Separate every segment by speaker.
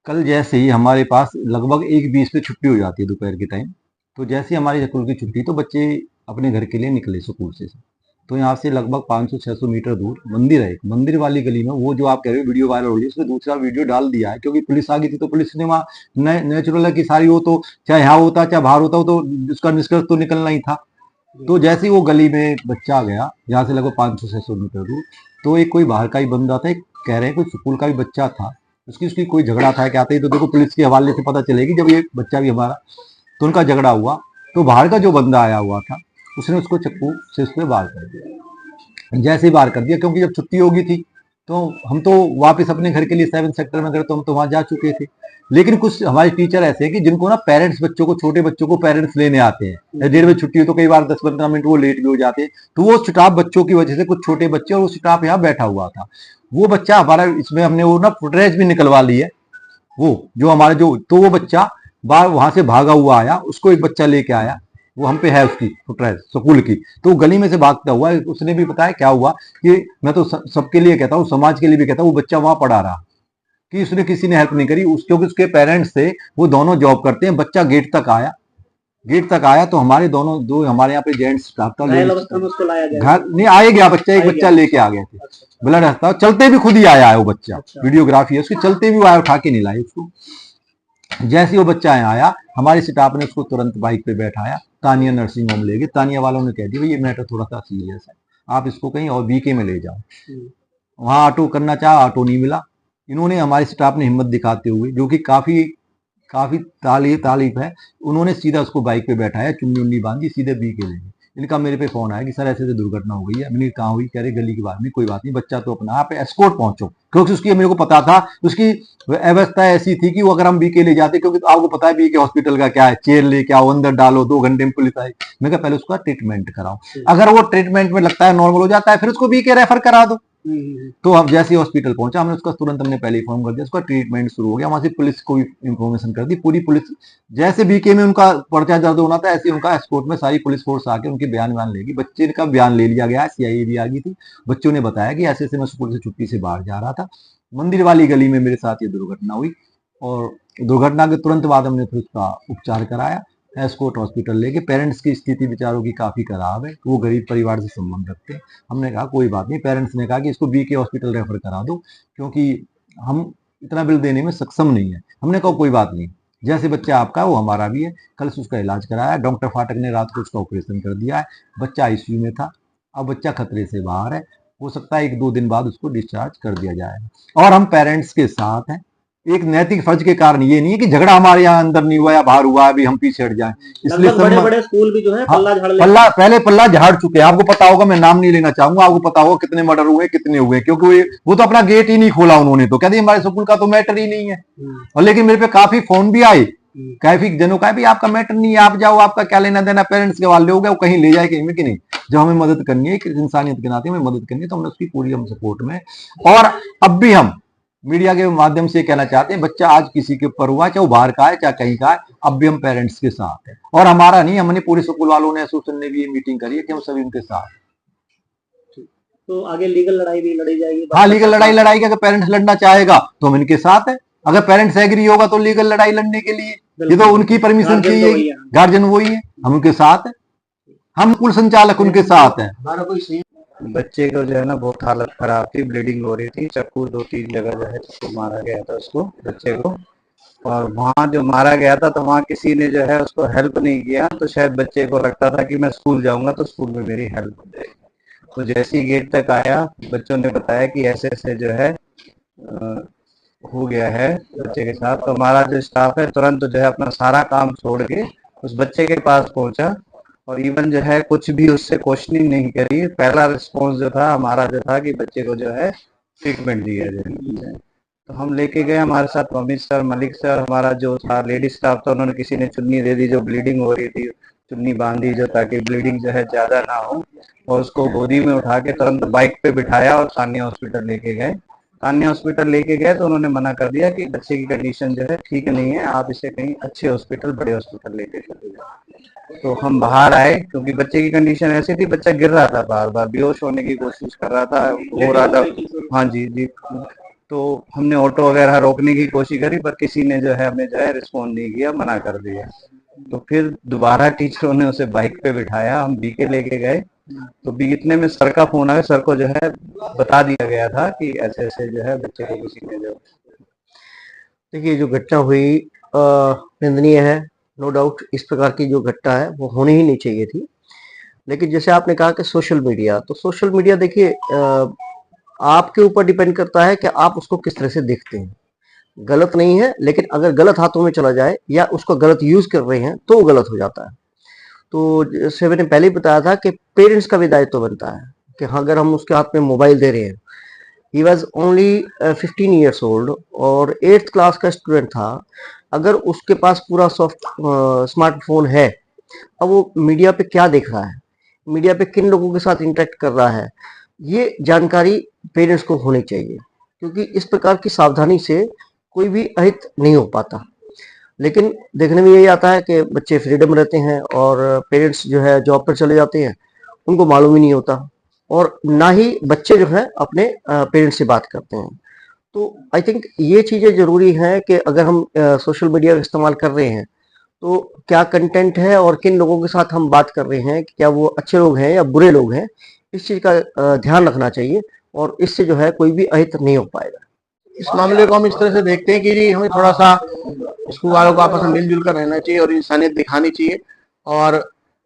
Speaker 1: कल जैसे ही हमारे पास लगभग 1:20 पे छुट्टी हो जाती है दोपहर के टाइम। तो जैसे ही हमारी स्कूल की छुट्टी तो बच्चे अपने घर के लिए निकले स्कूल से। तो यहाँ से लगभग 500-600 मीटर दूर मंदिर है, एक मंदिर वाली गली में वो जो आप कह रहे हो वीडियो वायरल हो रही है, उसमें दूसरा वीडियो डाल दिया है क्योंकि पुलिस आ गई थी। तो पुलिस ने वहाँ नेचुरल है कि सारी वो तो चाहे यहाँ होता चाहे बाहर होता, वो तो उसका निष्कर्ष तो निकलना ही था। तो जैसे ही वो गली में बच्चा गया, यहाँ से लगभग 500-600 मीटर दूर, तो एक कोई बाहर का ही बंदा था, एक कह रहे हैं कोई स्कूल का भी बच्चा था, उसकी उसकी कोई झगड़ा था क्या था, ये तो देखो पुलिस के हवाले से पता चलेगी जब ये बच्चा भी हमारा। तो उनका झगड़ा हुआ, तो बाहर का जो बंदा आया हुआ था उसने उसको चक्कू से उस पर वार कर दिया। जैसे ही वार कर दिया, क्योंकि जब छुट्टी होगी थी तो हम तो वापस अपने घर के लिए 7 सेक्टर में गए, तो हम तो वहां जा चुके थे। लेकिन कुछ हमारे टीचर ऐसे हैं कि जिनको ना पेरेंट्स बच्चों को, छोटे बच्चों को पेरेंट्स लेने आते हैं, 1:30 बजे छुट्टी हो तो कई बार 10-15 मिनट वो लेट भी हो जाते हैं। तो वो स्टाफ बच्चों की वजह से, कुछ छोटे बच्चे और वो स्टाफ यहाँ बैठा हुआ था। वो बच्चा हमारा, इसमें हमने वो ना फुटरेज भी निकलवा ली है। वो जो हमारे जो, तो वो बच्चा बाहर वहां से भागा हुआ आया, उसको एक बच्चा लेके आया, वो हम पे है उसकी फुटरेज स्कूल की। तो गली में से भागता हुआ, उसने भी बताया क्या हुआ कि मैं तो सबके लिए कहता हूँ, समाज के लिए भी कहता हूँ, वो बच्चा वहां पड़ा रहा कि उसने किसी ने हेल्प नहीं करी उस, क्योंकि उसके पेरेंट्स थे, वो दोनों जॉब करते हैं। बच्चा गेट तक आया, गेट तक आया तो हमारे दोनों, दो हमारे यहाँ पे जेंट्स स्टाफ था,
Speaker 2: घायल अवस्था में उसको लाया गया?
Speaker 1: घर नहीं आए गया बच्चा, एक बच्चा लेके आ गए थे। ब्लड हंसता, चलते भी खुद ही आया है वो बच्चा, वीडियोग्राफी है उसकी, चलते भी वो आया, उठा के नहीं लाए उसको। जैसे ही वो बच्चा आया, हमारे स्टाफ ने उसको तुरंत बाइक पे बैठाया, तानिया नर्सिंग होम ले गए। तानिया वालों ने कह दिया ये मैटर थोड़ा सा सीरियस है, आप इसको कहीं और बीके में ले जाओ। वहां ऑटो करना चाहा, ऑटो नहीं मिला। इन्होंने, हमारे स्टाफ ने हिम्मत दिखाते हुए, जो कि काफी काफी तारीफ है, उन्होंने सीधा उसको बाइक पे बैठाया, चुन्नी उन्नी बांधी, सीधे बी के ले गए। इनका मेरे पे फोन आया कि सर ऐसे ऐसे दुर्घटना हो गई है। मैंने कहा हुई, कह रहे गली की बात नहीं, कोई बात नहीं, बच्चा तो अपना, आप एस्कोर्ट पहुंचो, क्योंकि उसकी मेरे को पता था उसकी अवस्था ऐसी थी कि वो अगर हम बीके ले जाते, क्योंकि तो आपको पता है बीके हॉस्पिटल का क्या है, चेयर लेके आओ, अंदर डालो, 2 घंटे में पुलिस आई। मैं कहा पहले उसका ट्रीटमेंट कराओ, अगर वो ट्रीटमेंट में लगता है नॉर्मल हो जाता है, फिर उसको बीके रेफर करा दो। तो हम जैसे ही हॉस्पिटल पहुंचा, हमने उसका तुरंत, हमने पहले इन्फॉर्म कर दिया, उसका ट्रीटमेंट शुरू हो गया। वहां से पुलिस को इन्फॉर्मेशन कर दी, पूरी पुलिस, जैसे बीके में उनका पर्चा दर्ज होना था, ऐसे उनका एस्कोर्ट में सारी पुलिस फोर्स आके उनके बयान लेगी। बच्चे का बयान ले लिया गया, सीआईए भी आ गई थी। बच्चों ने बताया कि ऐसे ऐसे मैं स्कूल से छुट्टी से बाहर जा रहा था, मंदिर वाली गली में मेरे साथ ये दुर्घटना हुई, और दुर्घटना के तुरंत बाद हमने फिर उसका उपचार कराया, एस्कोट हॉस्पिटल लेके। पेरेंट्स की स्थिति बेचारों की काफी खराब है, वो गरीब परिवार से संबंध रखते हैं। हमने कहा कोई बात नहीं, पेरेंट्स ने कहा कि इसको बी के हॉस्पिटल रेफर करा दो, क्योंकि हम इतना बिल देने में सक्षम नहीं है। हमने कहा कोई बात नहीं, जैसे बच्चा आपका वो हमारा भी है। कल से उसका इलाज कराया, डॉक्टर फाटक ने रात को उसका ऑपरेशन कर दिया है। बच्चा आईसीयू में था, अब बच्चा खतरे से बाहर है, हो सकता है 1-2 दिन बाद उसको डिस्चार्ज कर दिया जाएगा। और हम पेरेंट्स के साथ हैं, एक नैतिक फर्ज के कारण, ये नहीं है कि झगड़ा हमारे यहाँ अंदर नहीं हुआ या बाहर हुआ है, अभी हम पीछे हट जाएं। इसलिए
Speaker 2: बड़े बड़े स्कूल भी जो है
Speaker 1: हाँ, पहले पल्ला झाड़ चुके हैं, आपको पता होगा, मैं नाम नहीं लेना चाहूंगा, आपको पता होगा कितने मर्डर हुए, कितने हुए, क्योंकि वो तो अपना गेट ही नहीं खोला उन्होंने, तो कहते हमारे स्कूल का तो मैटर ही नहीं है। और लेकिन मेरे पे काफी फोन भी आए, काफी जनों का भी आपका मैटर नहीं है, आप जाओ, आपका क्या लेना देना, पेरेंट्स के वाले हो गए, वो कहीं ले जाए कहीं में कि नहीं। जब हमें मदद करनी है, इंसानियत के नाते हमें मदद करनी है, तो हमने उसकी पूरी हम सपोर्ट में। और अब भी हम मीडिया के माध्यम से कहना चाहते हैं, बच्चा आज किसी के ऊपर हुआ, चाहे वो बाहर का है चाहे कहीं का है, अब भी हम पेरेंट्स के साथ हैं। और हमारा नहीं, हमने पूरे स्कूल वालों ने, एसोसिएशन ने भी ये मीटिंग करी है कि हम सभी उनके साथ।
Speaker 2: तो आगे लीगल लड़ाई भी लड़ी जाएगी?
Speaker 1: हाँ, लीगल लड़ाई लड़ाई, अगर पेरेंट्स लड़ना चाहेगा तो हम इनके साथ है, अगर पेरेंट्स एग्री होगा तो लीगल लड़ाई लड़ने के लिए ये तो उनकी परमिशन चाहिए, गार्जियन वही है, हम उनके साथ है, हम कुल संचालक उनके साथ है।
Speaker 3: बच्चे को जो है ना बहुत हालत खराब थी, ब्लीडिंग हो रही थी, चक्कू 2-3 जगह जो है चक्कू मारा गया था उसको, बच्चे को। और वहाँ जो मारा गया था तो वहाँ किसी ने जो है उसको हेल्प नहीं किया, तो शायद बच्चे को लगता था कि मैं स्कूल जाऊंगा तो स्कूल में मेरी हेल्प हो जाएगी। तो जैसे ही गेट तक आया, बच्चों ने बताया कि ऐसे ऐसे जो है हो गया है बच्चे के साथ। तो हमारा जो स्टाफ है तुरंत जो है अपना सारा काम छोड़ के उस बच्चे के पास पहुंचा, और इवन जो है कुछ भी उससे क्वेश्चनिंग नहीं करी। पहला रिस्पॉन्स जो था हमारा जो था कि बच्चे को जो है ट्रीटमेंट दिया जाए। तो हम लेके गए, हमारे साथ अमित सर, मलिक सर, हमारा जो था लेडी स्टाफ था, उन्होंने किसी ने चुन्नी दे दी, जो ब्लीडिंग हो रही थी चुन्नी बांधी जो, ताकि ब्लीडिंग जो है ज्यादा ना हो। और उसको गोदी में उठा के तुरंत बाइक पे बिठाया और तानिया हॉस्पिटल लेके गए। तानिया हॉस्पिटल लेके गए तो उन्होंने मना कर दिया कि बच्चे की कंडीशन जो है ठीक नहीं है, आप इसे कहीं अच्छे हॉस्पिटल, बड़े हॉस्पिटल लेके चले जाए। तो हम बाहर आए, क्योंकि बच्चे की कंडीशन ऐसी थी, बच्चा गिर रहा था, बार बार बेहोश होने की कोशिश कर रहा था, हो रहा था। हाँ जी जी, तो हमने ऑटो वगैरह रोकने की कोशिश करी, पर किसी ने जो है हमें जो है रिस्पॉन्ड नहीं किया, मना कर दिया। तो फिर दोबारा टीचरों ने उसे बाइक पे बिठाया, हम बीके लेके गए। तो इतने में सर का फोन आया, सर को जो है बता दिया गया था कि ऐसे ऐसे जो है बच्चे को किसी ने जो।
Speaker 2: देखिए, जो घटना हुई निंदनीय है, नो डाउट। इस प्रकार की जो घटना है वो होनी ही नहीं चाहिए थी। लेकिन जैसे आपने कहा कि सोशल मीडिया, तो सोशल मीडिया देखिए आपके ऊपर डिपेंड करता है कि आप उसको किस तरह से देखते हैं। गलत नहीं है, लेकिन अगर गलत हाथों में चला जाए या उसको गलत यूज कर रहे हैं तो वो गलत हो जाता है। तो जैसे मैंने पहले ही बताया था कि पेरेंट्स का भी दायित्व बनता है कि हाँ, अगर हम उसके हाथ में मोबाइल दे रहे हैं। He was only 15 years old और 8th क्लास का स्टूडेंट था। अगर उसके पास पूरा स्मार्टफोन है, अब वो मीडिया पे क्या देख रहा है, मीडिया पे किन लोगों के साथ इंटरेक्ट कर रहा है, ये जानकारी पेरेंट्स को होनी चाहिए। क्योंकि इस प्रकार की सावधानी से कोई भी अहित नहीं हो पाता। लेकिन देखने में यही आता है कि बच्चे फ्रीडम रहते हैं और पेरेंट्स जो है जॉब पर चले जाते हैं, उनको मालूम ही नहीं होता और ना ही बच्चे जो है अपने पेरेंट्स से बात करते हैं। तो आई थिंक ये चीज़ें ज़रूरी हैं कि अगर हम सोशल मीडिया का इस्तेमाल कर रहे हैं तो क्या कंटेंट है और किन लोगों के साथ हम बात कर रहे हैं, कि क्या वो अच्छे लोग हैं या बुरे लोग हैं, इस चीज़ का ध्यान रखना चाहिए और इससे जो है कोई भी अहित नहीं हो पाएगा।
Speaker 4: इस मामले को हम इस तरह से देखते हैं कि जी हमें थोड़ा सा स्कूल वालों को आपस में मिलजुल कर रहना चाहिए और इंसानियत दिखानी चाहिए। और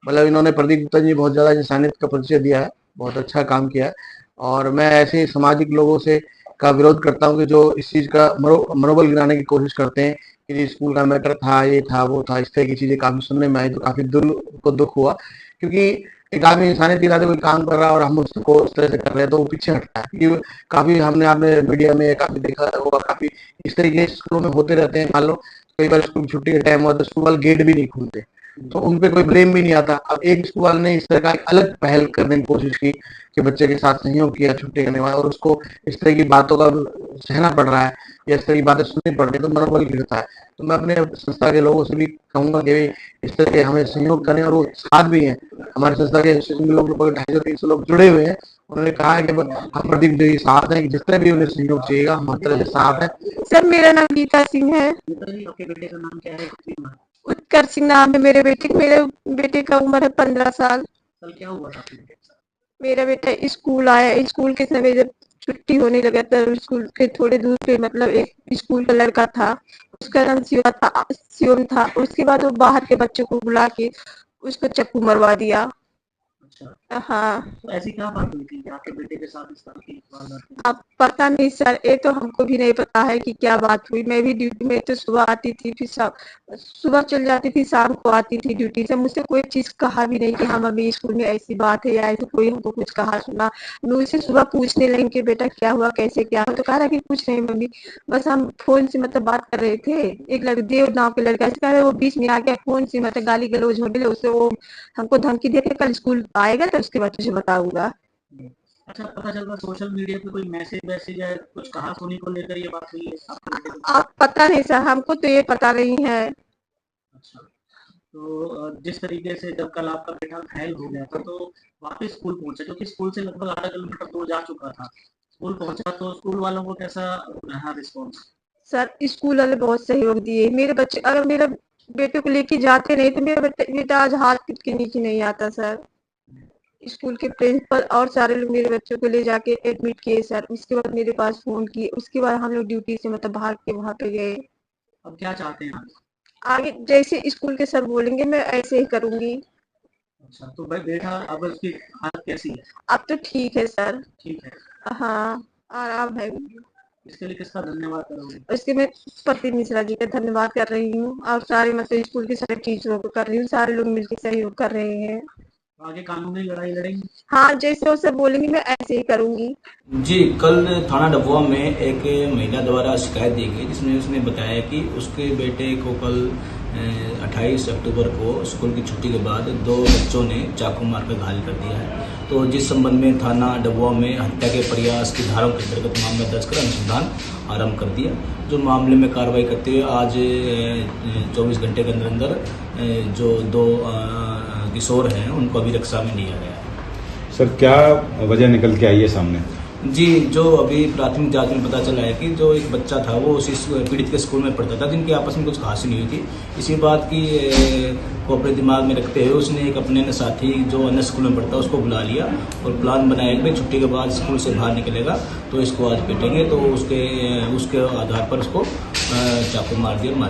Speaker 4: मतलब इन्होंने प्रदीप गुप्ता जी बहुत ज़्यादा इंसानियत का परिचय दिया है, बहुत अच्छा काम किया है। और मैं ऐसे सामाजिक लोगों से का विरोध करता हूँ कि जो इस चीज़ का मनोबल गिराने की कोशिश करते हैं कि जी स्कूल का मैटर था, ये था, वो था, इस तरह की चीज़ें काफ़ी सुनने में आई तो काफ़ी दुख हुआ। क्योंकि एक आदमी इंसानियत इरादे कोई काम कर रहा है और हम उसको इस तरह से कर रहे हैं तो वो पीछे हटता है। क्योंकि काफ़ी हमने आपने मीडिया में काफ़ी देखा होगा, काफ़ी इस तरीके स्कूलों में होते रहते हैं। मान लो कई बार स्कूल छुट्टी का टाइम हुआ तो स्कूल वाले गेट भी नहीं खोलते, तो उन पे कोई ब्लेम भी नहीं आता। अब एक स्कूल वाले ने इस तरह का अलग पहल करने की कोशिश की कि बच्चे के साथ सहयोग किया छुट्टी करने वाला, और उसको इस तरह की बातों का सहना पड़ रहा है या इस तरह की बातें सुननी पड़ रही है तो मनोबल गिरता है। तो मैं अपने संस्था के लोगों से भी कहूंगा कि इस तरह के हमें सहयोग करें, और वो साथ भी हैं। हमारे संस्था के लोग लगभग 250-300 लोग जुड़े हुए हैं। उन्होंने कहा है कि हम प्रदीप जी साथ हैं, जिस तरह भी उन्हें सहयोग चाहिएगा हम हर तरह से साथ हैं।
Speaker 5: सर, मेरा नाम गीता सिंह है।
Speaker 2: आपके बेटे का नाम क्या है?
Speaker 5: उत्कर्ष सिंह नाम है मेरे बेटे का उम्र है 15 साल।
Speaker 2: कल क्या हुआ था आपके बेटे के साथ?
Speaker 5: मेरा बेटा स्कूल आया, स्कूल के समय जब छुट्टी होने लगा तब स्कूल के थोड़े दूर पे मतलब एक स्कूल का लड़का था, उसका नाम शिवम था। उसके बाद वो बाहर के बच्चों को बुला के उसको चक्कू मरवा दिया।
Speaker 2: अच्छा,
Speaker 5: हाँ,
Speaker 2: तो ऐसी क्या बात हुई थी कि आपके बेटे के साथ इस तरह की वारदात हुई?
Speaker 5: अब पता नहीं सर, ये तो हमको भी नहीं पता है कि क्या बात हुई। मैं भी ड्यूटी में तो सुबह आती थी, फिर सुबह चल जाती थी, शाम को आती थी ड्यूटी से। मुझसे कोई चीज कहा भी नहीं कि हाँ मम्मी स्कूल में ऐसी बात है या ऐसे कोई हमको कुछ कहा सुना। मैं उससे सुबह पूछने लगी कि बेटा क्या हुआ, कैसे क्या हुआ, तो कहा कि कुछ नहीं मम्मी, बस हम फोन से मतलब बात कर रहे थे। एक देव नाव के लड़का से कह रहे, वो बीच में आ गया, फोन से मतलब गाली गलौज होने लगे उससे। वो हमको धमकी दे के कल स्कूल आएगा तो उसके बाद तुझे बताऊंगा।
Speaker 2: अच्छा, पता चल रहा सोशल मीडिया पे कोई मैसेज या कुछ कहा सुनी को लेकर ये बात हुई है आपके बेटे को?
Speaker 5: आप पता नहीं सर, हमको तो ये पता नहीं है।
Speaker 2: अच्छा, तो जिस तरीके से जब कल आपका बेटा घायल हो गया था तो वापस स्कूल पहुंचा, क्योंकि स्कूल से लगभग आधा किलोमीटर दूर जा चुका था, स्कूल पहुंचा तो स्कूल वालों को कैसा रहा रिस्पॉन्स?
Speaker 5: सर, स्कूल वाले बहुत सहयोग दिए। मेरे बच्चे अगर मेरे बेटे को लेके जाते नहीं तो मेरा बेटा आज हाथ के नीचे नहीं आता सर। स्कूल के प्रिंसिपल और सारे लोग मेरे बच्चों को ले जाके एडमिट किए सर। उसके बाद मेरे पास फोन किए, उसके बाद हम लोग ड्यूटी से मतलब भाग के वहां पे गए।
Speaker 2: अब क्या चाहते हैं आप?
Speaker 5: आगे जैसे स्कूल के सर बोलेंगे मैं ऐसे ही करूंगी।
Speaker 2: अच्छा, तो भाई बेटा अब उसकी हालत कैसी है?
Speaker 5: अब तो ठीक है सर।
Speaker 2: ठीक है।
Speaker 5: हाँ, आराम है।
Speaker 2: इसके लिए किसका धन्यवाद करोगे?
Speaker 5: उसके मैं पति मिश्रा जी का धन्यवाद कर रही हूँ और सारे मतलब स्कूल के सारे टीचरों को कर रही हूँ। सारे लोग मिलकर सहयोग कर रहे हैं।
Speaker 2: आगे कानूनी लड़ाई लड़ेंगे?
Speaker 5: हाँ, जैसे वो सब बोलेंगे मैं ऐसे ही करूंगी।
Speaker 6: जी, कल थाना डबुआ में एक महिला द्वारा शिकायत दी गई जिसमें उसने बताया कि उसके बेटे को कल 28 अक्टूबर को स्कूल की छुट्टी के बाद 2 बच्चों ने चाकू मारकर घायल कर दिया है। तो जिस संबंध में थाना डबुआ में हत्या के प्रयास की धाराओं के अंतर्गत मामला दर्ज कर अनुसंधान आरंभ कर दिया। जो मामले में कार्रवाई करते हुए आज 24 घंटे के अंदर अंदर जो 2 किशोर हैं उनको अभी रक्षा में लिया गया है।
Speaker 7: सर, क्या वजह निकल के आई है सामने?
Speaker 6: जी, जो अभी प्राथमिक जांच में पता चला है कि जो एक बच्चा था वो उसी पीड़ित के स्कूल में पढ़ता था, जिनकी आपस में कुछ खास नहीं हुई थी। इसी बात की को अपने दिमाग में रखते हुए उसने एक अपने साथी जो अन्य स्कूल में पढ़ता है उसको बुला लिया और प्लान बनाया कि भाई छुट्टी के बाद स्कूल से बाहर निकलेगा तो इसको आज पीटेंगे। तो उसके आधार पर उसको चाकू मार दिया।